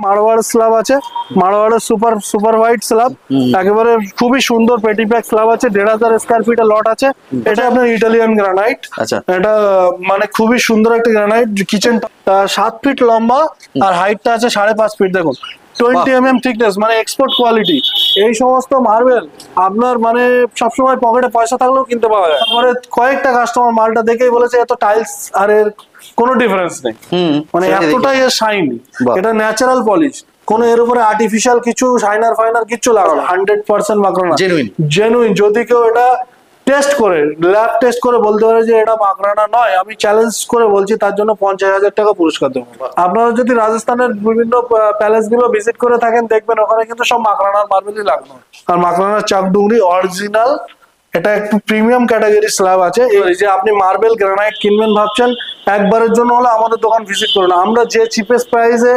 Marwar slab আছে, মারওয়াড়ের super super white slab, একেবারে খুবই সুন্দর পেটি প্যাক স্ল্যাব আছে, 1500 স্কয়ার ফিটের লট আছে। এটা আপনার ইটালিয়ান গ্রানাইট। আচ্ছা, এটা মানে খুবই সুন্দর একটা গ্রানাইট। কিচেন 7 ফিট লম্বা আর হাইটটা আছে 5.5 ফিট। দেখুন 20 mm থিকনেস, মানে এক্সপোর্ট কোয়ালিটি। এই সমস্ত মার্বেল আপনার মানে সবসময় পকেটে পয়সা থাকলেও কিনতে পাওয়া যায়। তারপরে কয়েকটা কাস্টমার মালটা দেখেই বলেছে এত টাইলস আর এর কোনো ডিফারেন্স নেই, মানে এতটাই এর শাইন। এটা ন্যাচারাল পলিশ, কোনো এর উপরে আর্টিফিশিয়াল কিছু শাইনার ফাইনার কিছু লাগানো, 100% মাকড়ানা, জেনুইন। যদি কেউ এটা টেস্ট করে, ল্যাব টেস্ট করে বলতে পারে যে এটা মাকড়ানা নয়, আমি চ্যালেঞ্জ করে বলছি, তার জন্য 50,000 টাকা পুরস্কার দেবো। আপনারা যদি রাজস্থানের বিভিন্ন প্যালেস গুলো ভিজিট করে থাকেন, দেখবেন ওখানে কিন্তু সব মাকড়ানার মার্বেলই লাগানো। আর মাকড়ানার চাকডুংরি অরিজিনাল, এটা একটু প্রিমিয়াম ক্যাটাগরি স্ল্যাব আছে। এই যে আপনি মার্বেল গ্রানাইট কিনবেন ভাবছেন, একবারের জন্য হলে আমাদের দোকান ভিজিট করুন। আমরা যে চিপেস্ট প্রাইসে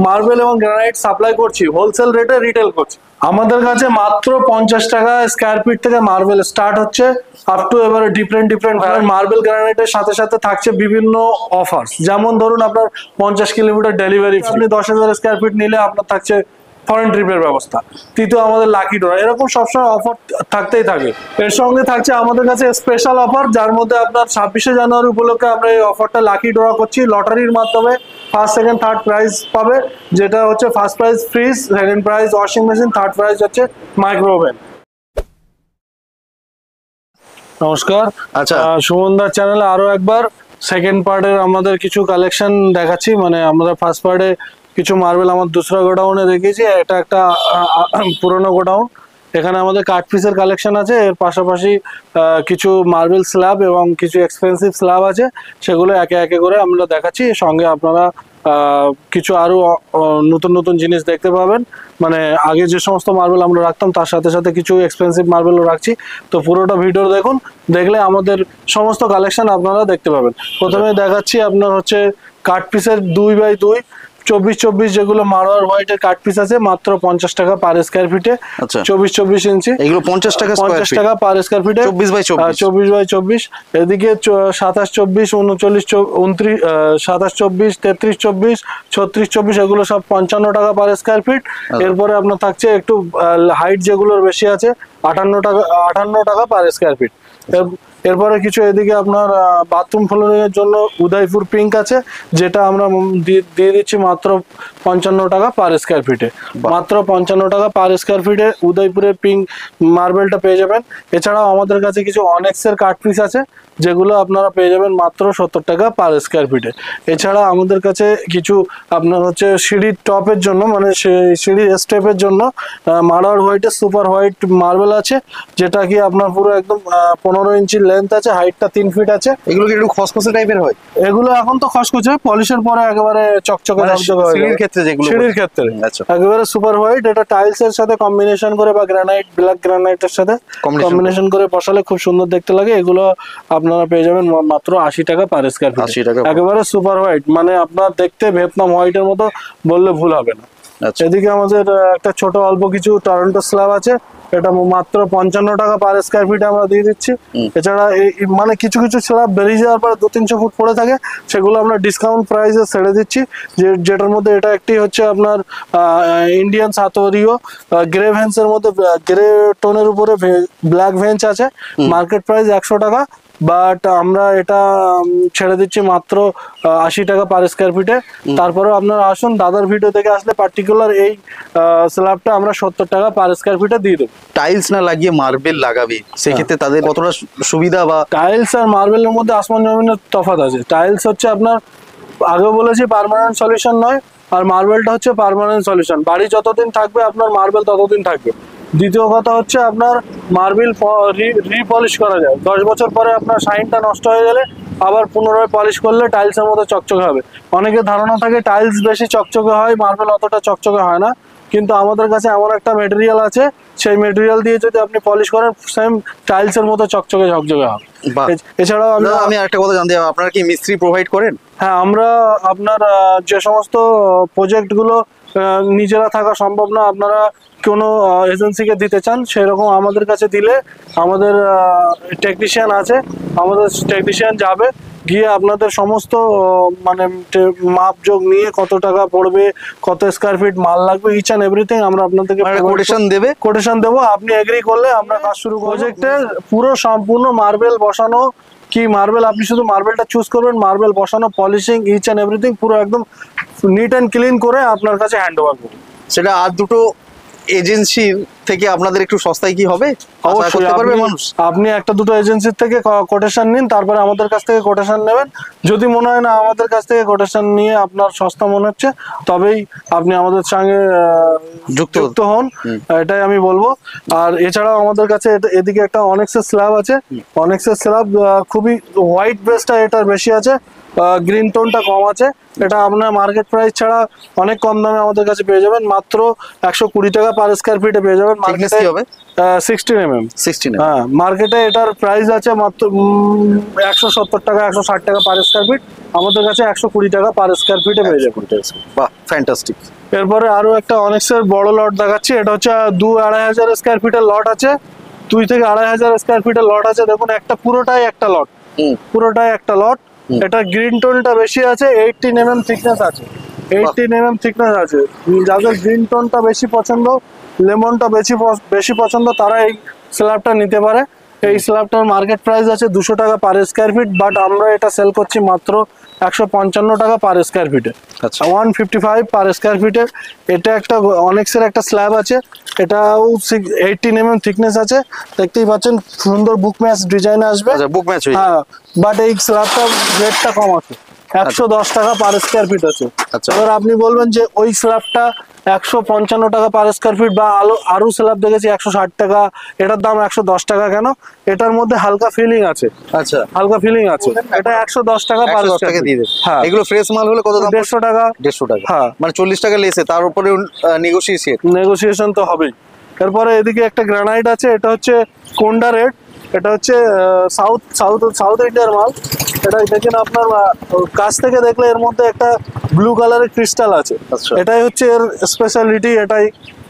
মার্বেল এবং গ্রানাইট সাপ্লাই করছি, হোলসেল রেটে রিটেল করছি। আমাদের কাছে মাত্র 50 টাকা স্কয়ার ফিট থেকে মার্বেল স্টার্ট হচ্ছে, আপ টু এবারে ডিফারেন্ট মার্বেল গ্রানাইটের সাথে সাথে থাকছে বিভিন্ন অফার্স। যেমন ধরুন আপনার 50 কিলোমিটার ডেলিভারি, আপনি 10,000 স্কয়ার ফিট নিলে আপনার থাকছে ফরেন ট্রিপের ব্যবস্থা। তৃতীয় আমাদের লাকি ড্র, এরকম সবসময় অফার থাকতেই থাকে। এর সঙ্গে থাকছে আমাদের কাছে স্পেশাল অফার, যার মধ্যে আপনার 26শে জানুয়ারি উপলক্ষে আমরা এই অফারটা লাকি ড্র করছি। লটারির মাধ্যমে ফার্স্ট সেকেন্ড থার্ড প্রাইজ পাবে, যেটা হচ্ছে first prize fridge, second prize washing machine, third prize হচ্ছে মাইক্রো ওভেন। নমস্কার, আচ্ছা, সুমনদার চ্যানেলে আরো একবার সেকেন্ড পার্টের আমাদের কিছু কালেকশন দেখাচ্ছি। মানে আমরা ফার্স্ট পার্টে কিছু মার্বেল আমার দুসরা গোডাউনে দেখিয়েছি, এটা একটা পুরনো গোডাউন। এখানে আমাদের কাঠ পিসের কালেকশন আছে, এর পাশাপাশি কিছু মার্বেল স্ল্যাব এবং কিছু এক্সপেন্সিভ স্ল্যাব আছে, সেগুলো একে একে করে আমরা দেখাচ্ছি। সঙ্গে আপনারা কিছু আরো নতুন নতুন জিনিস দেখতে পাবেন। মানে আগে যে সমস্ত মার্বেল আমরা রাখতাম, তার সাথে সাথে কিছু এক্সপেন্সিভ মার্বেলও রাখছি। তো পুরোটা ভিডিও দেখুন, দেখলে আমাদের সমস্ত কালেকশন আপনারা দেখতে পাবেন। প্রথমে দেখাচ্ছি আপনার হচ্ছে কাঠ পিসের 2x2 24x24 যেগুলো মারওয়ার হোয়াইটের কাট পিস আছে, মাত্র 50 টাকা পার স্কয়ার ফিটে। 24x24 ইঞ্চি, এগুলো 50 টাকা পার স্কয়ার ফিটে। 24x24। এদিকে 27x24, 39x29, 27x24, 33x24, 36x24, এগুলো সব 55 টাকা পার স্কয়ার ফিট। এরপরে আপনার থাকছে একটু হাইট যেগুলোর বেশি আছে, 58 টাকা পার স্কয়ার ফিট। এরপরে কিছু এদিকে আপনার বাথরুম ফ্লোরিং এর জন্য উদয়পুর পিঙ্ক আছে, যেটা আমরা দিয়ে দিচ্ছি মাত্র 55 টাকা পার স্কয়ার ফিটে। মাত্র 55 টাকা পার স্কয়ার ফিটে উদয়পুরের পিঙ্ক মার্বেলটা পেয়ে যাবেন। এছাড়াও আমাদের কাছে কিছু অনেক্সের কাঠ পিস আছে, যেগুলো আপনারা পেয়ে যাবেন মাত্র 70 টাকা পার স্কয়ার ফিটে। এছাড়া আমাদের কাছে কিছু আপনার হচ্ছে সিঁড়ির টপের জন্য, মানে সিঁড়ির স্টেপের জন্য মারওয়াড় হোয়াইটের সুপার হোয়াইট মার্বেল আছে, যেটা কি আপনার পুরো একদম 15 ইঞ্চি লেন্থ আছে, হাইটটা 3 ফিট আছে। এগুলো কি একটু খসখসে টাইপের হয়? এগুলো এখন তো খসখসে, পলিশের পরে একেবারে চকচকে সিঁড়ির ক্ষেত্রে, যেগুলো সিঁড়ির ক্ষেত্রে একেবারে সুপার হোয়াইট। এটা টাইলস এর সাথে কম্বিনেশন করে বা গ্রানাইট, ব্ল্যাক গ্রানাইটের সাথে কম্বিনেশন করে বসালে খুব সুন্দর দেখতে লাগে। এগুলো আপনারা পেয়ে যাবেন মাত্র 80 টাকা পার স্কয়ার ফিট। একেবারে সুপার হোয়াইট, মানে আপনার দেখতে ভিয়েতনাম হোয়াইটের মতো বললে ভুল হবে না। এদিকে আমাদের একটা ছোট অল্প কিছু টরন্টো স্ল্যাব আছে, এটা মাত্র 55 টাকা পার স্কয়ার ফিট আমরা দিয়ে দিচ্ছি। এছাড়া মানে কিছু কিছু স্ল্যাব বেরিয়ে যাওয়ার পরে 200-300 ফুট পড়ে থাকে, সেগুলো আমরা ডিসকাউন্ট প্রাইসে ছেড়ে দিচ্ছি। যেটার মধ্যে এটা একটি হচ্ছে আপনার ইন্ডিয়ান সাতোরিও গ্রে ভেন্সের মধ্যে, গ্রে টোনের উপরে ব্ল্যাক ভেঞ্চ আছে, মার্কেট প্রাইস 100 টাকা, বাট আমরা এটা ছেড়ে দিচ্ছি মাত্র 80 টাকা পার স্কয়ার ফিটে। তারপরে আপনারা আসুন, দাদার ভিডিও থেকে আসলে পার্টিকুলার এই স্ল্যাবটা আমরা 70 টাকা পার স্কয়ার ফিটে দিয়ে দেবো। টাইলস না লাগিয়ে মার্বেল লাগাবে, সেক্ষেত্রে তাদের কতটা সুবিধা? বা টাইলস আর মার্বেলের মধ্যে আসমান জমিনের তফাৎ আছে। টাইলস হচ্ছে আপনার আগে বলেছি পার্মানেন্ট সলিউশন নয়, আর মার্বেলটা হচ্ছে পার্মানেন্ট সলিউশন। বাড়ি যতদিন থাকবে আপনার মার্বেল ততদিন থাকবে। দ্বিতীয় কথা হচ্ছে আপনার মার্বেল রিপলিশ করা যায়, 10 বছর পরে আপনার শাইনটা নষ্ট হয়ে গেলে আবার পুনরায় পলিশ করলে টাইলসের মতো চকচকে হবে। অনেকের ধারণা থাকে টাইলস বেশি চকচকে হয়, মার্বেল অতটা চকচকে হয় না, কিন্তু আমাদের কাছে এমন একটা মেটেরিয়াল আছে, সেই মেটেরিয়াল দিয়ে যদি আপনি পলিশ করেন, সেম টাইলসের মতো চকচকে ঝকঝকে হবে। এছাড়াও আমি আরেকটা কথা জানতে চাই, আপনারা কি মিস্ত্রি প্রোভাইড করেন? হ্যাঁ, আমরা আপনার যে সমস্ত প্রজেক্টগুলো নিজেরা থাকা সম্ভব না, আপনারা কোনো এজেন্সিকে দিতে চান, সেরকম আমাদের কাছে দিলে আমাদের টেকনিশিয়ান আছে, আমাদের টেকনিশিয়ান যাবে, গিয়ে আপনাদের সমস্ত মানে মাপজোক নিয়ে কত টাকা পড়বে, কত স্কয়ার ফিট মাল লাগবে, ইচ অ্যান্ড এভরিথিং আমরা আপনাদেরকে কোটেশন দেবে। কোটেশন দেবো। আপনি এগ্রি করলে আমরা কাজ শুরু করব। প্রজেক্টের পুরো সম্পূর্ণ মার্বেল বসানো, কি মার্বেল, আপনি শুধু মার্বেলটা চুজ করবেন, মার্বেল বসানো, পলিশিং, ইচ অ্যান্ড এভরিথিং পুরো একদম নিট অ্যান্ড ক্লিন করে আপনার কাছে হ্যান্ড ওভার করবো। সেটা আর দুটো এজেন্সির থেকে আপনাদের একটু সস্তায় কি হবে? আশা করতে পারবে মানুষ? আপনি একটা দুটো এজেন্সির থেকে কোটেশন নিন, তারপরে আমাদের কাছ থেকে কোটেশন নেবেন। যদি মনে হয় না আমাদের কাছ থেকে কোটেশন নিয়ে আপনার সস্তা মনে হচ্ছে, তবেই আপনি আমাদের সঙ্গে যুক্ত হন, এটাই আমি বলবো। আর এছাড়াও আমাদের কাছে এদিকে একটা অনেক্সের স্ল্যাব আছে। অনেক্সের স্ল্যাব খুবই হোয়াইট বেসটা এটার বেশি আছে, গ্রিন টোনটা কম আছে। এটা আপনার মার্কেট প্রাইস ছাড়া অনেক কম দামে আমাদের কাছে পেয়ে যাবেন, মাত্র 120 টাকা পার স্কয়ার ফিটে পেয়ে যাবেন। মার্কেটে 16 mm। হ্যাঁ, মার্কেটে এটার প্রাইস আছে মাত্র 170 টাকা, 160 টাকা পার স্কয়ার ফিট। আমাদের কাছে 120 টাকা পার স্কয়ার ফিটে পেয়ে যাবেন। বাহ, ফ্যান্টাস্টিক। এরপরে আরো একটা অনেক্সের বড় লট দেখাচ্ছি। এটা হচ্ছে 2-2.5 হাজার স্কয়ার ফিটের লট আছে, 2 থেকে 2.5 হাজার স্কয়ার ফিটের লট আছে। দেখুন একটা পুরোটাই একটা লট, পুরোটাই একটা লট। এটা গ্রিন টোনটা বেশি আছে, 18 mm থিকনেস আছে, 18 mm থিকনেস আছে। যাদের গ্রিন টোনটা বেশি পছন্দ, লেমনটা বেশি পছন্দ, তারা এই স্ল্যাবটা নিতে পারে। এই স্ল্যাবটার মার্কেট প্রাইস আছে 200 টাকা পার স্কয়ার ফিট, বাট আমরা এটা সেল করছি মাত্র 155 টাকা পার স্কয়ার ফিটে। আচ্ছা, 155 পার স্কয়ার ফিটে। এটা একটা অনেক্সের একটা স্ল্যাব আছে, এটাও 18 mm থিকনেস আছে। দেখতেই পাচ্ছেন সুন্দর বুক ম্যাচ ডিজাইন আসবে। আচ্ছা, বুক ম্যাচ হয়ে হ্যাঁ, বাট এই স্ল্যাবটার রেটটা কম আছে, 110 টাকা পার স্কয়ার ফিট আছে। আচ্ছা, এবার আপনি বলবেন যে ওই স্ল্যাবটা 155 টাকা পার স্কয়ার ফিট, বা আরো স্ল্যাব দেখেছি 160 টাকা, এটার দাম 110 টাকা কেন? এটার মধ্যে হালকা ফিলিং আছে। আচ্ছা, হালকা ফিলিং আছে, এটা 110 টাকা পার 110 স্কয়ার টাকা দিয়ে দেবে। হ্যাঁ, এগুলো ফ্রেশ মাল হলে কত দাম? 150 টাকা। 150 টাকা, হ্যাঁ, মানে 40 টাকা লেসে, তার উপরে নেগোসিয়েশন তো হবেই। এরপরে এদিকে একটা গ্রানাইট আছে, এটা হচ্ছে কোন্ডা রেড। এটা হচ্ছে সাউথ ইন্ডিয়ার মাল। এটা দেখেন আপনার কাছ থেকে দেখলে এর মধ্যে একটা ব্লু কালারের ক্রিস্টাল আছে। আচ্ছা, এটাই হচ্ছে এর স্পেশালিটি। এটাই,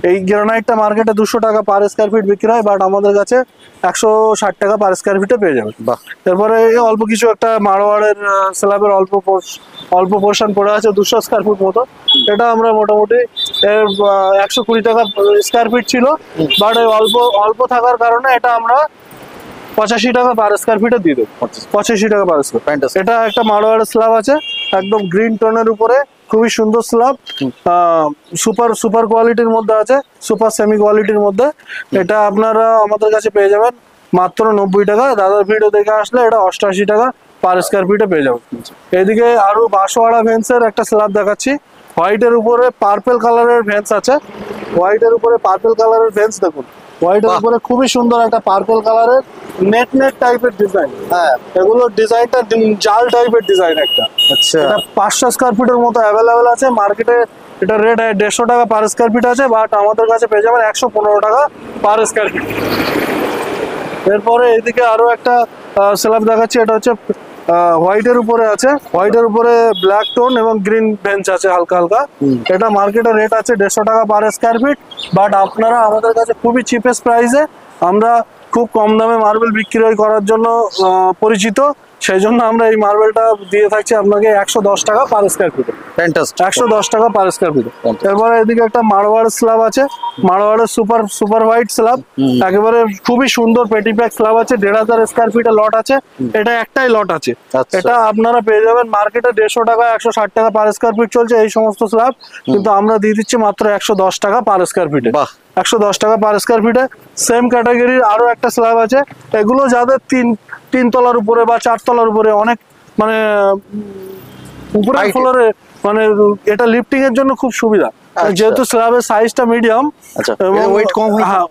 এই গ্রানাইটটা মার্কেটে 200 টাকা পার স্কয়ার ফিট বিক্রি হয়, বাট আমাদের কাছে 160 টাকা পার স্কয়ার ফিটে পেয়ে যাবেন। বাহ। এরপরে অল্প কিছু একটা মারোয়াড়ের স্ল্যাবের অল্প পোর্শন পড়ে আছে, 200 স্কয়ার ফুট মতো। এটা আমরা মোটামুটি 120 টাকা স্কয়ার ফিট ছিল, বাট অল্প থাকার কারণে এটা আমরা 85 টাকা পার স্কয়ার ফিটে দিয়ে দেবো। 85 টাকা পার স্কয়ার। এটা একটা মারোয়াড়ের স্ল্যাব আছে, একদম গ্রিন টোনের উপরে, খুবই সুন্দর স্ল্যাব। সুপার কোয়ালিটির মধ্যে আছে, সুপার সেমি কোয়ালিটির মধ্যে। এটা আপনারা আমাদের কাছে পেয়ে যাবেন মাত্র 90 টাকা। দাদার ভিডিও দেখে আসলে এটা 88 টাকা পার স্কয়ার ফিটে পেয়ে যাবেন। এদিকে আরো বাঁশওয়াড়া ভেন্সের একটা স্ল্যাব দেখাচ্ছি। হোয়াইটের উপরে পার্পল কালারের ভেন্স আছে, হোয়াইটের উপরে পার্পল কালারের ভেন্স দেখুন। হোয়াইটের উপরে খুবই সুন্দর একটা পার্পল কালারের নেট টাইপের ডিজাইন। হ্যাঁ, এগুলো ডিজাইনটা জাল টাইপের ডিজাইন একটা। আচ্ছা, এটা 500 স্কয়ার ফিটের মতো অ্যাভেলেবেল আছে মার্কেটে। এটা রেট 150 টাকা পার স্কয়ার ফিট আছে, বাট আমাদের কাছে পেয়ে যাবেন 115 টাকা পার স্কয়ার ফিট। এরপরে এদিকে আরো একটা স্ল্যাব দেখাচ্ছি। এটা হচ্ছে হোয়াইটের উপরে আছে, হোয়াইটের উপরে ব্ল্যাক টোন এবং গ্রিন বেঞ্চ আছে হালকা হালকা। এটা মার্কেটের রেট আছে 150 টাকা পার স্কয়ার ফিট, বাট আপনারা আমাদের কাছে খুবই চিপেস্ট প্রাইসে, আমরা খুব কম দামে মার্বেল বিক্রি করার জন্য পরিচিত, সেই জন্য আমরা এই মার্বেলটা দিয়ে থাকছি আপনাকে 110 টাকা পার স্কয়ার ফিটে। ফ্যান্টাস্টিক, 110 টাকা পার স্কয়ার ফিট। এরপরে এদিকে একটা মারোয়াড় স্ল্যাব আছে, মারোয়াড়ের সুপার হোয়াইট স্ল্যাব, একেবারে খুবই সুন্দর পেটি প্যাক স্ল্যাব আছে। 1,500 স্কয়ার ফিটের লট আছে, এটা একটাই লট আছে। এটা আপনারা পেয়ে যাবেন মার্কেটে 150 টাকা, 160 টাকা পার স্কয়ার ফিট চলছে এই সমস্ত স্ল্যাব, কিন্তু আমরা দিয়ে দিচ্ছি মাত্র 110 টাকা পার স্কয়ার ফিটে। 110 টাকা পার স্কয়ার ফিটে। সেম ক্যাটাগরির আরো একটা স্ল্যাব আছে, এগুলো যাদের তিন তলার উপরে বা 4 তলার উপরে, অনেক মানে উপরের ফ্লোরে, মানে এটা লিফটিং এর জন্য খুব সুবিধা। যেহেতু স্ল্যাবের সাইজটা মিডিয়াম, ওয়েট কম হয়। হ্যাঁ,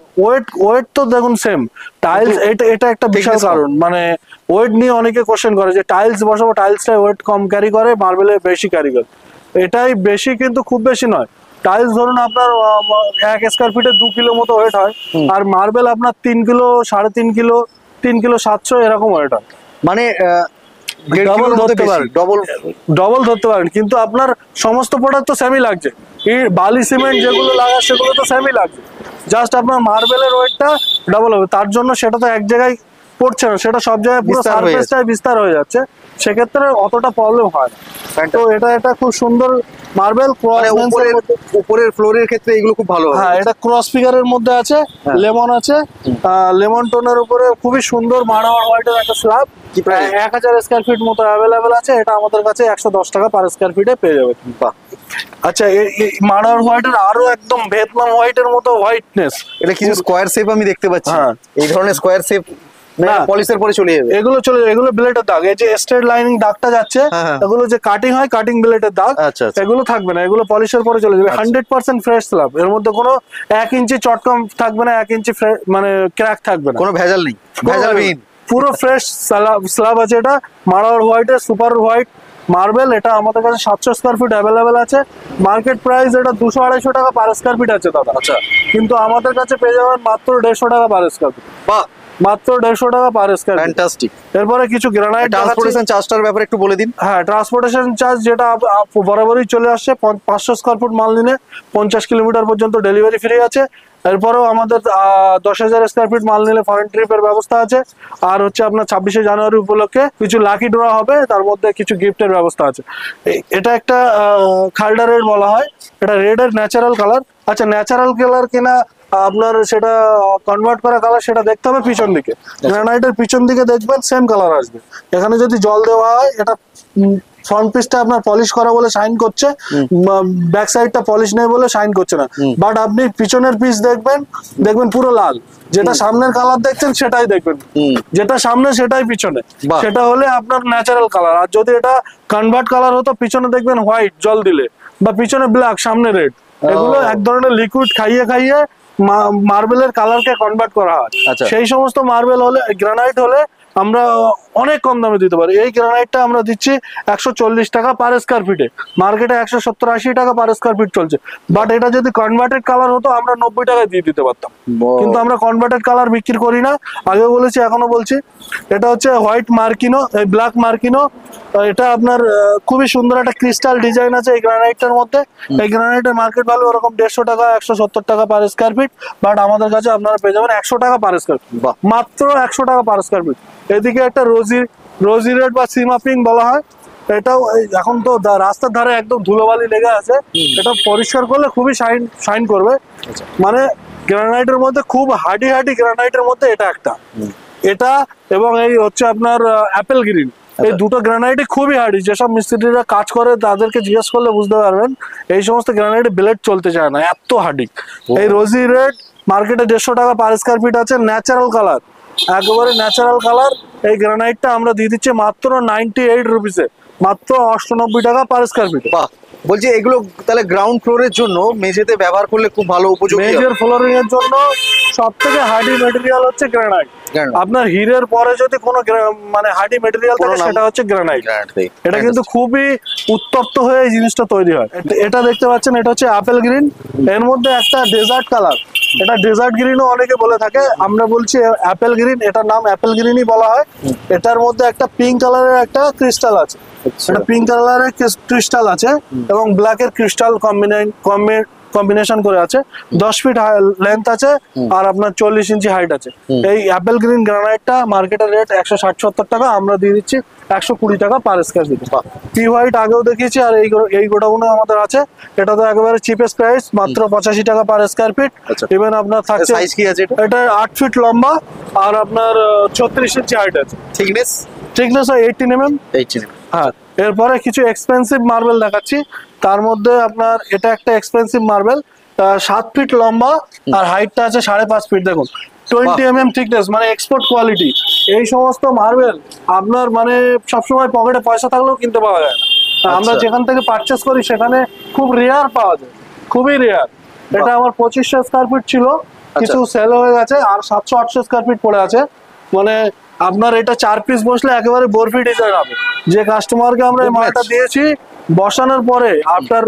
ওয়েট তো দেখুন সেম। টাইলস, এটা একটা বিশাল কারণ, মানে ওয়েট নিয়ে অনেকে কোশ্চেন করে যে টাইলস বসাবো, টাইলসটা ওয়েট কম ক্যারি করে, মার্বেলে বেশি ক্যারি করে। এটাই বেশি, কিন্তু খুব বেশি নয়। টাইলস ধরুন আপনার 1 স্কয়ার ফিটে 2 কিলো মতো ওয়েট হয়, আর মার্বেল আপনার 3 কিলো, 3.5 কিলো, 3 কিলো 700 এরকম ওয়েট হয়। মানে ডবল ধরতে পারেন, কিন্তু আপনার সমস্ত প্রোডাক্ট তো সেমই লাগছে। বালি সিমেন্ট যেগুলো লাগা সেগুলো তো সেমই লাগছে, জাস্ট আপনার মার্বেলের ওয়েটটা ডাবল হবে। তার জন্য সেটা তো এক জায়গায় পড়ছে না, সেটা সব জায়গায় পুরো বিস্তার হয়ে সারফেসটাই বিস্তার হয়ে যাচ্ছে, সেক্ষেত্রে অতটা প্রবলেম হয় না। তো এটা খুব সুন্দর মার্বেল মানে উপরের ফ্লোরের ক্ষেত্রে এগুলো খুব ভালো হবে। হ্যাঁ, এটা ক্রস ফিগারের মধ্যে আছে, হ্যাঁ। লেমন আছে, লেমন টোনের উপরে খুবই সুন্দর মার্বেল হোয়াইটের একটা স্ল্যাব। কি price? 1000 স্কয়ার ফিট মতো অ্যাভেলেবেল আছে, এটা আমাদের কাছে 110 টাকা পার স্কয়ার ফিটে পেয়ে যাবে। বাহ, আচ্ছা, এই মার্বেল হোয়াইটের আরো একদম ভিয়েতনাম হোয়াইটের মতো হোয়াইটনেস। এটা কিছু স্কোয়ার শেপ আমি দেখতে পাচ্ছি। হ্যাঁ। এই ধরনের স্কোয়ার শেপ না। পলিশের পরে চলে যাবে। এগুলো ব্লেডের দাগ, এই যে স্ট্রেট লাইনিং দাগটা যাচ্ছে, হ্যাঁ, হ্যাঁ। এগুলো যে কাটিং হয়, কাটিং ব্লেডের দাগ, আচ্ছা, আচ্ছা। এগুলো থাকবে না, এগুলো পলিশের পরে চলে যাবে। 100% ফ্রেশ স্ল্যাব, এর মধ্যে কোনো 1 ইঞ্চি চটকম থাকবে না, 1 ইঞ্চি মানে ক্র্যাক থাকবে না, কোনো ভেজাল নেই, ভেজালবিহীন। পুরো ফ্রেশ স্ল্যাব আছে। এটা মার্বেল হোয়াইটের সুপার হোয়াইট মার্বেল, এটা আমাদের কাছে 700 স্কয়ার ফিট অ্যাভেলেবেল আছে। মার্কেট প্রাইস এটা 200-250 টাকা পার স্কয়ার ফিট আছে দাদা। আচ্ছা। কিন্তু আমাদের কাছে পেয়ে যাবেন মাত্র 150 টাকা পার স্কয়ার ফিট, বাহ, মাত্র 150 টাকা পার স্কয়ার ফিট। ফ্যান্টাস্টিক। এরপরে কিছু গ্রানাইট ট্রান্সপোর্টেশন চার্জটার ব্যাপারে একটু বলে দিন। হ্যাঁ, ট্রান্সপোর্টেশন চার্জ যেটা বরাবরই চলে আসছে, 500 স্কয়ার ফুট মাল নিলে 50 কিলোমিটার পর্যন্ত ডেলিভারি ফ্রি আছে। এরপরেও আমাদের 10,000 স্কয়ার ফিট মাল নিলে ফরেন ট্রিপের ব্যবস্থা আছে। আর হচ্ছে আপনার 26শে জানুয়ারি উপলক্ষে কিছু লাকি ড্র হবে, তার মধ্যে কিছু গিফটের ব্যবস্থা আছে। এটা একটা খালডা রেড বলা হয়, এটা রেডের ন্যাচারাল কালার। আচ্ছা, ন্যাচারাল কালার কিনা আপনার সেটা কনভার্ট করা কালার সেটা দেখতে হবে পিছন দিকে। গ্রানাইটের পিছন দিকে দেখবেন সেম কালার আসবে। এখানে যদি জল দেওয়া হয়, এটা ফ্রন্ট পিসটা আপনার পলিশ করা বলে শাইন করছে, ব্যাক সাইডটা পলিশ নেই বলে শাইন করছে না। বাট আপনি পিছনের পিস দেখবেন পুরো লাল, যেটা সামনের কালার দেখছেন সেটাই দেখবেন, যেটা সামনে সেটাই পিছনে, বাহ। সেটা হলে আপনার ন্যাচারাল কালার। আর যদি এটা কনভার্ট কালার হতো, পিছনে দেখবেন হোয়াইট জল দিলে, বা পিছনে ব্ল্যাক সামনে রেড, এগুলো এক ধরনের লিকুইড খাইয়ে মার্বেলের কালারকে কনভার্ট করা হয়। আচ্ছা। সেই সমস্ত মার্বেল হলে, গ্রানাইট হলে আমরা অনেক কম দামে দিতে পারি। এই গ্রানাইটটা আমরা দিচ্ছি 140 টাকা পার স্কয়ার ফিটে, মার্কেটে 170-80 টাকা পার স্কয়ার ফিট চলছে। বাট এটা যদি কনভার্টেড কালার হতো, আমরা 90 টাকায় দিয়ে দিতে পারতাম, কিন্তু আমরা কনভার্টেড কালার বিক্রি করি না। আগেও বলেছি, এখনো বলছি। এটা হচ্ছে হোয়াইট মার্কিনো, এই ব্ল্যাক মার্কিনো। এটা আপনার খুবই সুন্দর একটা ক্রিস্টাল ডিজাইন আছে এই গ্রানাইটটার মধ্যে। এই গ্রানাইটের মার্কেট ভ্যালু ওরকম 150 টাকা 170 টাকা পার স্কয়ার ফিট, বাট আমাদের কাছে আপনারা পেয়ে যাবেন 100 টাকা পার স্কয়ার ফিট, বাহ। মাত্র 100 টাকা পার স্কয়ার ফিট। এদিকে একটা রোজি রেড বা সিমা পিঙ্ক বলা হয়, এটাও এখন তো রাস্তার ধারে একদম ধুলোবালি লেগে আছে, এটা পরিষ্কার করলে খুবই শাইন করবে। মানে গ্রানাইটের মধ্যে খুব হার্ডি গ্রানাইটের মধ্যে এটা একটা, এটা এবং এই হচ্ছে আপনার অ্যাপেল গ্রিন, এই দুটো গ্রানাইট খুবই হার্ডি। যেসব মিস্ত্রিরা কাজ করে তাদেরকে জিজ্ঞেস করলে বুঝতে পারবেন, এই সমস্ত গ্রানাইটে ব্লেড চলতে চায় না, এত হার্ডি। এই রোজি রেড মার্কেটে 150 টাকা পার স্কয়ার ফিট আছে, ন্যাচারাল কালার, একেবারে ন্যাচারাল কালার। এই গ্রানাইটটা আমরা দিয়ে দিচ্ছি মাত্র 98 রুপিসে, মাত্র 98 টাকা পার স্কয়ার ফিট। বাহ, বলছি এগুলো তাহলে গ্রাউন্ড ফ্লোরের জন্য মেঝেতে ব্যবহার করলে খুব ভালো উপযোগী হবে। মেজর ফ্লোরিং এর জন্য সব থেকে হার্ডি মেটেরিয়াল হচ্ছে গ্রানাইট। আপনার হিরের পরে যদি কোনো মানে হার্ডি মেটেরিয়াল থাকে, সেটা হচ্ছে গ্রানাইট। এটা কিন্তু খুবই উত্তপ্ত হয়ে এই জিনিসটা তৈরি হয়। এটা দেখতে পাচ্ছেন, এটা হচ্ছে অ্যাপেল গ্রিন, এর মধ্যে একটা ডেজার্ট কালার, এটা ডেজার্ট গ্রিনও অনেকে বলে থাকে, আমরা বলছি অ্যাপেল গ্রিন, এটার নাম অ্যাপেল গ্রিনই বলা হয়। এটার মধ্যে একটা পিঙ্ক কালারের একটা ক্রিস্টাল আছে, এটা পিঙ্ক কালারের ক্রিস্টাল আছে এবং ব্ল্যাকের ক্রিস্টাল কম্বিনেশন করে আছে। 10 ফিট লেন্থ আছে আর আপনার 40 ইঞ্চি হাইট আছে। এই অ্যাপেল গ্রিন গ্রানাইটটা মার্কেটের রেট 160-70 টাকা, আমরা দিয়ে দিচ্ছি 120 টাকা per square feet. P white আগেও দেখিয়েছি, আর এই গোডাউনে আমাদের আছে। এটা তো একেবারে চিপেস্ট প্রাইস, মাত্র 85 টাকা পার স্কয়ার ফিট। ইভেন আপনার থাকছে, সাইজ কি আছে এটা 8 ফিট লম্বা আর আপনার 36 ইঞ্চি হাইট আছে। Thickness 18 mm। হ্যাঁ, এরপরে কিছু এক্সপেন্সিভ মার্বেল দেখাচ্ছি। তার মধ্যে আপনার এটা একটা এক্সপেন্সিভ মার্বেল, 7 ফিট লম্বা আর হাইটটা আছে 5.5 ফিট। দেখুন 20 mm থিকনেস, মানে এক্সপোর্ট কোয়ালিটি। এই সমস্ত মার্বেল আপনার মানে সবসময় পকেটে পয়সা থাকলেও কিনতে পাওয়া যায় না। আমরা যেখান থেকে পারচেস করি সেখানে খুব রেয়ার পাওয়া যায়, খুবই রেয়ার। এটা আমার 2500 স্কয়ার ফিট ছিল, কিছু সেল হয়ে গেছে, আর 700-800 স্কয়ার ফিট পড়ে আছে। মানে আপনার এটা 4 পিস বসলে একেবারে বরফি ডিজাইন হবে। যে কাস্টমারকে আমরা এই মালটা দিয়েছি, বসানোর পরে আফটার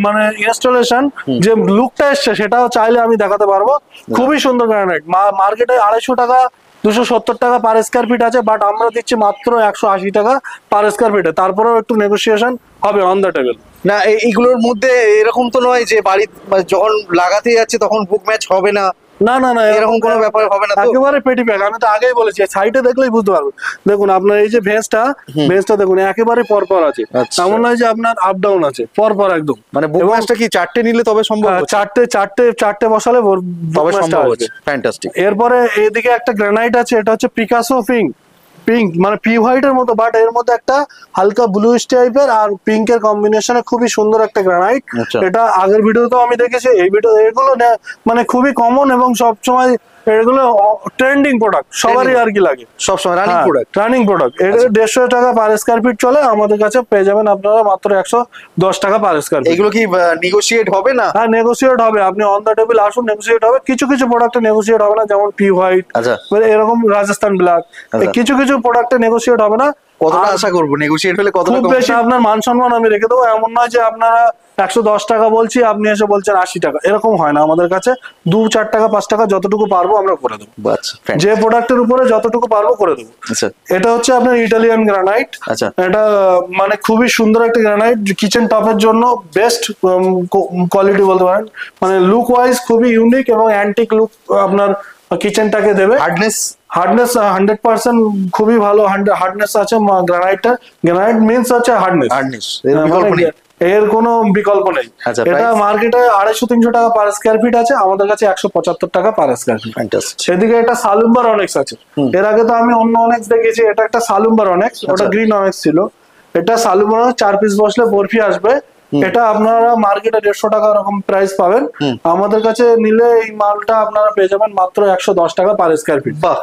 মানে ইনস্টলেশন যে লুকটা এসছে, সেটাও চাইলে আমি দেখাতে পারবো। খুবই সুন্দর গ্রানাইট, মার্কেটে 250 টাকা 270 টাকা পার স্কয়ার ফিট আছে, বাট আমরা দিচ্ছি মাত্র 180 টাকা পার স্কয়ার ফিটে। তারপরেও একটু নেগোসিয়েশন হবে অন দ্য টেবিল। না, এইগুলোর মধ্যে এরকম তো নয় যে বাড়ি যখন লাগাতে যাচ্ছে তখন বুক ম্যাচ হবে না, না না না, এরকম কোনো ব্যাপার হবে না তো? একেবারে পেটি প্যাক। আমি তো আগেই বলেছি, সাইডে দেখলেই বুঝতে পারবেন। দেখুন আপনার এই যে ভেঁসটা দেখুন একেবারে পরপর আছে, আচ্ছা। এমন নয় যে আপনার আপ ডাউন আছে, পরপর একদম। মানে বুক ম্যাচটা কি 4টে নিলে তবে সম্ভব হচ্ছে? চারটে বসালে তবে ম্যাচটা সম্ভব আসবে। হচ্ছে, ফ্যান্টাস্টিক। এরপরে এইদিকে একটা গ্রানাইট আছে, এটা হচ্ছে পিকাসো পিঙ্ক মানে পি হোয়াইটের মতো, বাট এর মধ্যে একটা হালকা ব্লুইশ টাইপের আর পিঙ্কের কম্বিনেশনে খুবই সুন্দর একটা গ্রানাইট। আচ্ছা। এটা আগের ভিডিওতেও আমি দেখেছি, এই ভিডিও এগুলো মানে খুবই কমন এবং সবসময় এগুলো ট্রেন্ডিং প্রোডাক্ট, সবারই আর কি লাগে, সবসময় রানিং প্রোডাক্ট। Running product. এটা 150 টাকা পার স্কয়ার ফিট চলে, আমাদের কাছে পেয়ে যাবেন আপনারা মাত্র 110 টাকা পার স্কয়ার ফিট। এগুলো কি নেগোশিয়েট হবে না? হ্যাঁ নেগোসিয়েট হবে, আপনি অন দা টেবিল আসুন, নেগোসিয়েট হবে। কিছু কিছু প্রোডাক্টে নেগোসিয়েট হবে না, যেমন পি হোয়াইট, আচ্ছা। এরকম রাজস্থান ব্ল্যাক, আচ্ছা। কিছু কিছু প্রোডাক্টে নেগোসিয়েট হবে না। কতটা আর আশা করবো নেগোশিয়েট হলে? কতটা খুব বেশি আপনার মান সম্মান আমি রেখে দেবো, এমন নয় যে আপনারা 110 টাকা বলছি আপনি এসে বলছেন 80 টাকা, এরকম হয় না আমাদের কাছে। 2-4 টাকা 5 টাকা যতটুকু পারবো আমরা করে দেবো, আচ্ছা, যে প্রোডাক্টের উপরে যতটুকু পারবো করে দেবো। আচ্ছা এটা হচ্ছে আপনার ইটালিয়ান গ্রানাইট। আচ্ছা। এটা মানে খুবই সুন্দর একটা গ্রানাইট, কিচেন টপের জন্য বেস্ট কোয়ালিটি বলতে পারেন। মানে লুক ওয়াইজ খুবই ইউনিক এবং অ্যান্টিক লুক আপনার কিচেনটাকে দেবে। হার্ডনেস 100% খুবই ভালো হার্ডনেস আছে গ্রানাইটটা। গ্রানাইট মিন্স হচ্ছে হার্ডনেস, এর বিকল্প নেই। এর কোনো বিকল্প নেই। আচ্ছা, এটা price? মার্কেটে 250-300 টাকা পার স্কয়ার ফিট আছে, আমাদের কাছে 175 টাকা পার স্কয়ার ফিট। ফ্যান্টাস্টিক। সেদিকে একটা সালুম্বার অনেক্স আছে, এর আগে তো আমি অন্য অনেক্স দেখেছি, এটা একটা সালুম্বার অনেক্স, ওটা আচ্ছা। গ্রিন অনেক্স ছিল। এটা সালুম্বার 4 পিস বসলে বরফি আসবে। এটা আপনারা মার্কেটে 150 টাকা এরকম প্রাইস পাবেন, আমাদের কাছে নিলে এই মালটা আপনারা পেয়ে যাবেন মাত্র 110 টাকা পার স্কয়ার ফিট। বাহ।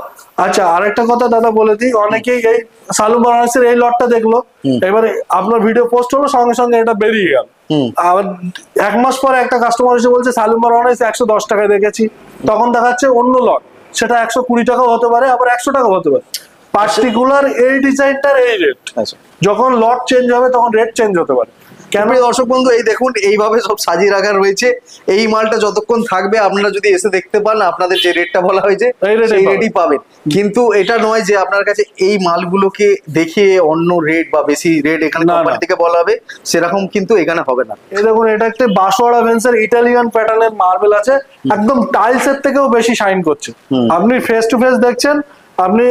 আচ্ছা আরেকটা কথা দাদা বলে দিই, অনেকেই এই সালুম্বার অনেক্সের এই লটটা দেখলো, এবারে আপনার ভিডিও পোস্ট হলো, সঙ্গে সঙ্গে এটা বেরিয়ে গেল। আবার 1 মাস পরে একটা কাস্টমার এসে বলছে সালুম্বার অনেক্স 110 টাকায় দেখেছি, তখন দেখাচ্ছে অন্য লট, সেটা 120 টাকাও হতে পারে, আবার 100 টাকাও হতে পারে। পার্টিকুলার এই ডিজাইনটার এই রেট, আচ্ছা। যখন লট চেঞ্জ হবে তখন রেট চেঞ্জ হতে পারে। কেন দর্শক বন্ধু, এই দেখুন এইভাবে সব সাজিয়ে রাখা রয়েছে। এই মালটা যতক্ষণ থাকবে আপনারা যদি এসে দেখতে পান, আপনাদের যে রেটটা বলা হয়েছে এই rate সেই পাবেন। রেটই পাবেন। কিন্তু এটা নয় যে আপনার কাছে এই মালগুলোকে দেখিয়ে অন্য রেট বা বেশি রেট এখানে না, কোম্পানি না। থেকে বলা হবে, সেরকম কিন্তু এখানে হবে না। এই দেখুন, এটা একটা বাঁশওয়াড়া ভেন্সের ইটালিয়ান প্যাটার্নের মার্বেল আছে, একদম টাইলস এর থেকেও বেশি শাইন করছে। আপনি ফেস টু ফেস দেখছেন, আপনি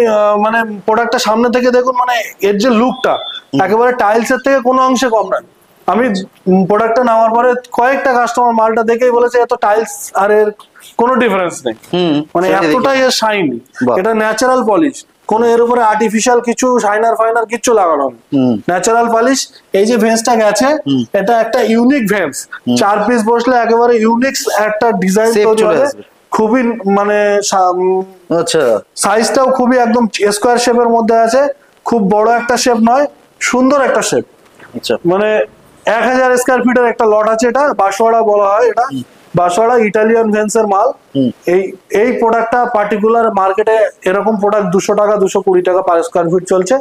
মানে প্রোডাক্টটা সামনে থেকে দেখুন, মানে এর যে লুকটা একেবারে টাইলস এর থেকে কোনো অংশে কম না। আমি প্রোডাক্টটা নেওয়ার পরে কয়েকটা কাস্টমার মালটা দেখেই বলেছে এত টাইলস আর এর কোনো ডিফারেন্স নেই, মানে সেটাই এতটাই এর শাইন। বাহ। এটা ন্যাচারাল পলিশ, কোনো এর উপরে আর্টিফিশিয়াল কিছু শাইনার ফাইনার কিচ্ছু লাগানো নেই, ন্যাচারাল পলিশ। এই যে ভেন্সটা গেছে, এটা একটা ইউনিক ভেন্স, 4 পিস বসলে একেবারে ইউনিক একটা ডিজাইন Shape তৈরি চলে হবে। আসবে। খুবই মানে আচ্ছা। সাইজটাও খুবই একদম স্কোয়ার শেপের মধ্যে আছে, খুব বড় একটা শেপ নয়, সুন্দর একটা শেপ। আচ্ছা। মানে 1000 স্কোয়ার ফিটের একটা লট আছে, এটা বাঁশওয়াড়া বলা হয়, এটা বাঁশওয়াড়া ইটালিয়ান ভেন্সের মাল। এই প্রোডাক্টটা পার্টিকুলার মার্কেটে এরকম প্রোডাক্ট 200 টাকা 220 টাকা পার স্কোয়ার ফিট চলছে,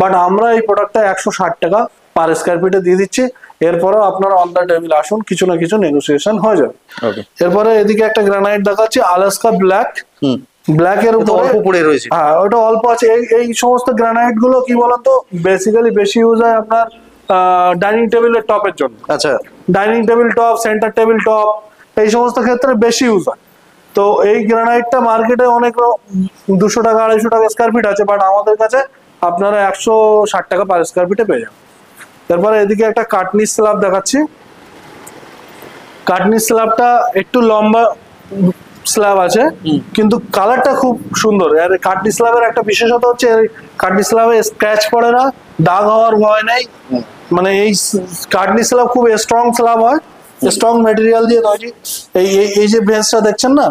বাট আমরা এই প্রোডাক্টটা 160 টাকা পার স্কোয়ার ফিটে দিয়ে দিচ্ছি। এরপরেও আপনারা অন দ্য টেবিল আসুন, কিছু না কিছু নেগোসিয়েশন হয়ে যাবে। ওকে। এরপরে এদিকে একটা গ্রানাইট দেখাচ্ছি, আলাস্কা ব্ল্যাক। ব্ল্যাক এর তো উপরে অল্প পড়ে রয়েছে। হ্যাঁ ওটা অল্প আছে। এই সমস্ত গ্রানাইট গুলো কি বলতো, বেসিক্যালি বেশি ইউজ হয় আপনার ডাইনিং টেবিলের টপের জন্য। আচ্ছা। Dining table top, centre table top, এই সমস্ত ক্ষেত্রে বেশি ইউজ হয়। তো এই গ্রানাইটটা মার্কেটে অনেক 200 টাকা 250 টাকা স্কোয়ার ফিট আছে, বাট আমাদের কাছে আপনারা 160 টাকা পার স্কোয়ার ফিটে পেয়ে যাবেন। তারপরে এদিকে একটা কাটনি স্ল্যাব দেখাচ্ছি। কাটনি স্ল্যাবটা একটু লম্বা স্ল্যাব আছে, কিন্তু কালারটা খুব সুন্দর। আর কাটনি স্ল্যাবের একটা বিশেষতা হচ্ছে কাটনি স্ল্যাবে স্ক্র্যাচ পড়ে না, দাগ হওয়ার ভয় নেই। মানে এই কাটনি স্ল্যাব খুব স্ট্রং স্ল্যাব হয়, স্ট্রং মেটেরিয়াল দিয়ে তৈরি। এই যে ভেন্সটা দেখছেন না,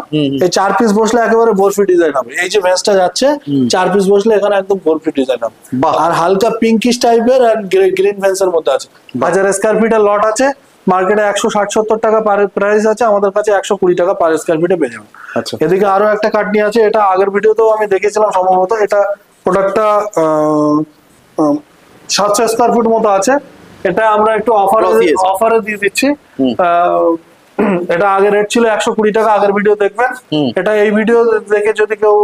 এই 4 পিস বসলে একেবারে বরফি ডিজাইন হবে। এই যে ভেন্সটা যাচ্ছে 4 পিস বসলে এখানে একদম বরফি ডিজাইন হবে। বাহ। আর হালকা পিঙ্কিশ টাইপের আর গ্রিন ভেন্সের মধ্যে আছে। 1000 স্কোয়ার ফিটের লট আছে, মার্কেটে 160-70 টাকা পার প্রাইস আছে, আমাদের কাছে 120 টাকা পার স্কোয়ার ফিটে পেয়ে যাবেন। আচ্ছা। এদিকে আরো একটা কাটনি আছে, এটা আগের ভিডিওতেও আমি দেখেছিলাম সম্ভবত। এটা প্রোডাক্টটা 700 স্কোয়ার ফুট মতো আছে। এটা আমরা একটু Glossy আছে। অফারে দিয়ে দিচ্ছি। এটা আগে রেট ছিল 120 টাকা, আগের ভিডিও দেখবেন। এটা এই ভিডিও দেখে যদি কেউ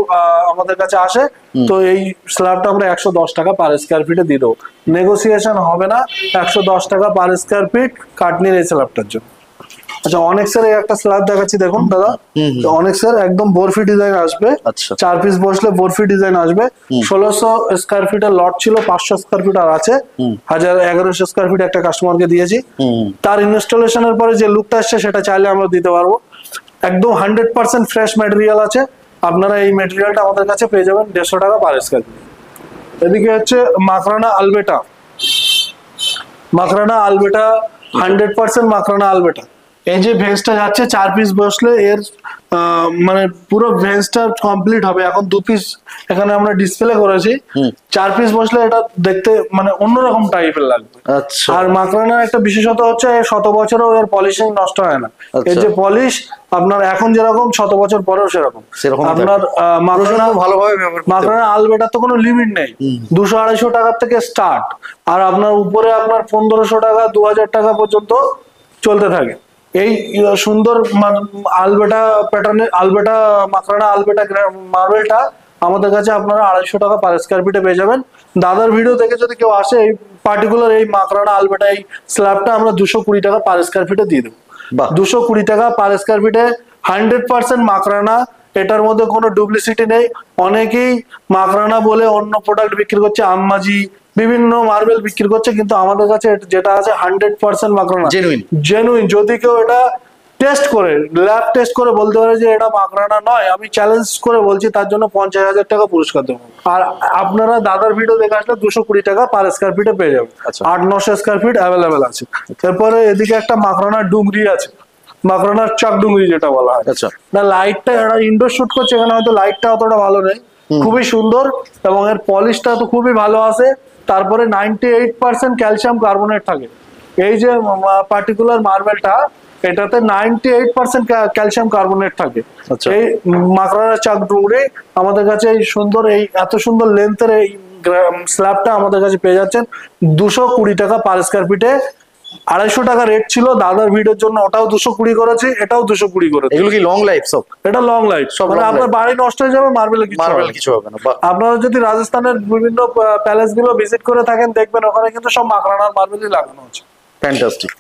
আমাদের কাছে আসে, তো এই স্ল্যাবটা আমরা 110 টাকা পার স্কোয়ার ফিটে দিয়ে দেবো। নেগোসিয়েশন হবে না, 110 টাকা পার স্কোয়ার ফিট কাটনির এই স্ল্যাবটার জন্য। আচ্ছা, অনেক্সের এই একটা স্ল্যাব দেখাচ্ছি, দেখুন দাদা। অনেক্সের একদম বরফি ডিজাইন আসবে, আচ্ছা 4 পিস বসলে বরফি ডিজাইন আসবে। 1600 স্কয়ার ফিটের লট ছিল, 500 স্কয়ার ফিট আর আছে, 1100 স্কয়ার ফিট একটা কাস্টমারকে দিয়েছি। তার ইনস্টলেশনের পরে যে লুকটা আসছে সেটা চাইলে আমরা দিতে পারবো। একদম 100% ফ্রেশ ম্যাটেরিয়াল আছে। আপনারা এই ম্যাটেরিয়ালটা আমাদের কাছে পেয়ে যাবেন 150 টাকা পার স্কয়ার ফিট। এদিকে হচ্ছে মাকরানা আলবেটা। মাকরানা আলবেটা 100% মাকরানা আলবেটা। এই যে ভেন্সটা যাচ্ছে 4 পিস বসলে এর মানে পুরো ভেন্সটা কমপ্লিট হবে। এখন 2 পিস এখানে আমরা ডিসপ্লে করেছি, 4 পিস বসলে এটা দেখতে মানে অন্যরকম টাইপের লাগবে। আচ্ছা আর মাকরানার একটা বিশেষত হচ্ছে শত বছরও এর পলিশিং নষ্ট হয় না। এর যে পলিশ আপনার এখন যেরকম 100 বছর পরেও সেরকম আপনার মাকরানা ভালোভাবে ব্যবহার করতে মাকরানা আলবেটার তো কোনো লিমিট নেই। 200-250 টাকার থেকে স্টার্ট, আর আপনার উপরে আপনার 1500 টাকা 2000 টাকা পর্যন্ত চলতে থাকে। এই সুন্দর আলবেটা প্যাটার্নের আলবেটা মাকরানা আলবেটা মার্বেলটা আমাদের কাছে আপনারা 250 টাকা পার স্কয়ার ফিটে পেয়ে যাবেন। দাদার ভিডিও দেখে যদি কেউ আসে, এই পার্টিকুলার এই মাকরানা আলবেটা এই স্ল্যাবটা আমরা 220 টাকা পার স্কয়ার ফিটে দিয়ে দেবো। 220 টাকা পার স্কয়ার ফিটে 100% মাকরানা, এটার মধ্যে কোনো ডুপ্লিসিটি নেই। অনেকেই মাকরানা বলে অন্য প্রোডাক্ট বিক্রি করছে, আম্মাজি বিভিন্ন মার্বেল বিক্রি করছে, কিন্তু আমাদের কাছে যেটা আছে 100% মাকরানা জেনুইন। যদি কেউ এটা টেস্ট করে ল্যাব টেস্ট করে বলতে পারে যে এটা মাকরানা নয়, আমি চ্যালেঞ্জ করে বলছি, তার জন্য 50,000 টাকা পুরস্কার দেবো। আর আপনারা দাদার ভিডিও দেখে আসলে 220 টাকা পার স্কয়ার ফিটে পেয়ে যাবেন। 800-900 স্কয়ার ফিট অ্যাভেলেবেল আছে। এরপরে এদিকে একটা মাকরানা ডুংরি আছে, মাকরানার চাক ডুংরি যেটা বলা হয়। না লাইটটা ইনডোর শুট করছে, এখানে হয়তো লাইটটা অতটা ভালো নেই, খুবই সুন্দর এবং এর পলিশটা তো খুবই ভালো আছে। তারপরে 98% ক্যালসিয়াম কার্বনেট থাকে। এই যে পার্টিকুলার মার্বেলটা, এটাতে 98% ক্যালসিয়াম কার্বনেট থাকে। এই মাকরানা চাক ডুংরি আমাদের কাছে এই সুন্দর, এই এত সুন্দর লেন্থের এই স্ল্যাবটা আমাদের কাছে পেয়ে যাচ্ছেন 220 টাকা পার স্কয়ার ফিটে। 250 টাকা রেট ছিল, দাদার ভিডিওর জন্য ওটাও 220 করেছি, এটাও 220 করেছি। এগুলো কি লং লাইফ সব? এটা লং লাইফ, মানে আপনার বাড়ি নষ্ট হয়ে যাবে, মার্বেল কিছু হবে না। আপনারা যদি রাজস্থানের বিভিন্ন প্যালেস গুলো ভিজিট করে থাকেন, দেখবেন ওখানে কিন্তু সব মাকরানার মার্বেলই লাগানো আছে। ফ্যান্টাস্টিক।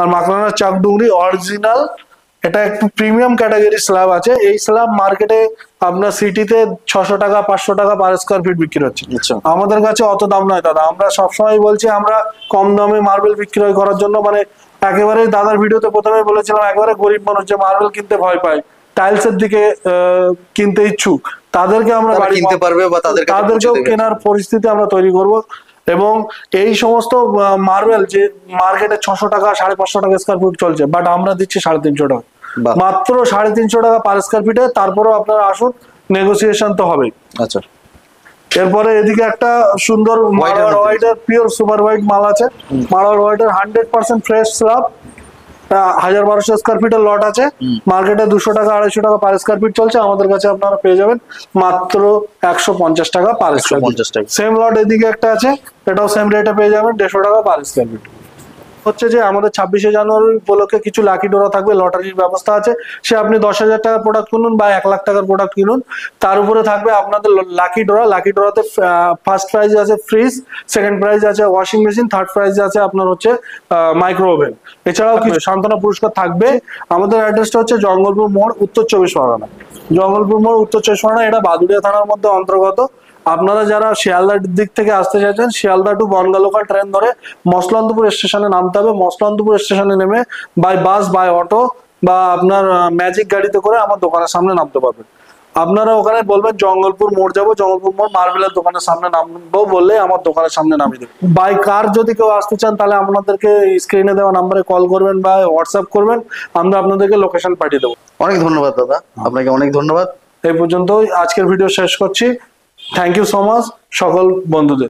আর মাকরানার চাক ডুংরি অরিজিনাল, এটা একটু প্রিমিয়াম ক্যাটাগরি স্ল্যাব আছে। এই স্ল্যাব মার্কেটে আপনার সিটিতে 600 টাকা 500 টাকা পার স্কয়ার ফিট বিক্রি হচ্ছে। আমাদের কাছে অত দাম নয় দাদা। আমরা সবসময় বলছি আমরা কম দামে মার্বেল বিক্রয় করার জন্য, মানে একেবারে দাদার ভিডিওতে প্রথমে বলেছিলাম একেবারে গরিব মানুষ যে মার্বেল কিনতে ভয় পায়, টাইলসের দিকে কিনতে ইচ্ছুক, তাদেরকে আমরা কিনতে পারবে বা তাদেরকেও কেনার পরিস্থিতি আমরা তৈরি করব। এবং এই সমস্ত মার্বেল যে মার্কেটে 600 টাকা 550 টাকা স্কয়ার ফিট চলছে, বাট আমরা দিচ্ছি 350 টাকা, মাত্র 350 টাকা পার স্কয়ার ফিটে। তারপরেও আপনারা আসুন, নেগোসিয়েশন তো হবেই। আচ্ছা, এরপরে এদিকে একটা সুন্দর মার্বেল হোয়াইটের পিওর সুপার হোয়াইট মাল আছে। মার্বেল হোয়াইটের 100% ফ্রেশ স্ল্যাব, 1200 স্কয়ার ফিটের লট আছে। মার্কেটে 200 টাকা 250 টাকা পার স্কয়ার ফিট চলছে, আমাদের কাছে আপনারা পেয়ে যাবেন মাত্র 150 টাকা পার স্কয়ার ফিট। সেম লট এদিকে একটা আছে, এটাও সেম রেটে পেয়ে যাবেন 150 টাকা পার স্কয়ার ফিট। হচ্ছে যে আমাদের 26শে জানুয়ারি উপলক্ষে কিছু লাকি ড্র থাকবে, লটারির ব্যবস্থা আছে। সে আপনি 10,000 টাকার প্রোডাক্ট কিনুন বা 1 লাখ টাকার প্রোডাক্ট কিনুন, তার উপরে থাকবে আপনাদের লাকি ড্র। লাকি ড্রতে ফার্স্ট প্রাইজ আছে ফ্রিজ, সেকেন্ড প্রাইজ আছে ওয়াশিং মেশিন, থার্ড প্রাইজ আছে আপনার হচ্ছে মাইক্রো ওভেন। এছাড়াও কিছু সান্ত্বনা পুরস্কার থাকবে। আমাদের অ্যাড্রেসটা হচ্ছে জঙ্গলপুর মোড়, উত্তর 24 পরগনা। জঙ্গলপুর মোড়, উত্তর 24 পরগনা, এটা বাদুড়িয়া থানার মধ্যে অন্তর্গত। আপনারা যারা শিয়ালদার দিক থেকে আসতে চাইছেন, Sealdah to Bangaon local train ধরে মসলন্দপুর স্টেশনে নামতে হবে। মসলন্দপুর স্টেশনে নেমে বাই বাস বাই অটো বা আপনার ম্যাজিক গাড়িতে করে আমার দোকানের সামনে নামতে পারবেন। আপনারা ওখানে বলবেন জঙ্গলপুর মোড় যাবো, জঙ্গলপুর মোড় মার্বেলের দোকানের সামনে নামবো বললে আমার দোকানের সামনে নামিয়ে দেবেন। বাই কার যদি কেউ আসতে চান তাহলে আপনাদেরকে স্ক্রিনে দেওয়া নাম্বারে কল করবেন বা হোয়াটসঅ্যাপ করবেন, আমরা আপনাদেরকে লোকেশন পাঠিয়ে দেবো। অনেক ধন্যবাদ দাদা, আপনাকে অনেক ধন্যবাদ। এই পর্যন্তই আজকের ভিডিও শেষ করছি। থ্যাংক ইউ সো মাচ সকল বন্ধুদের।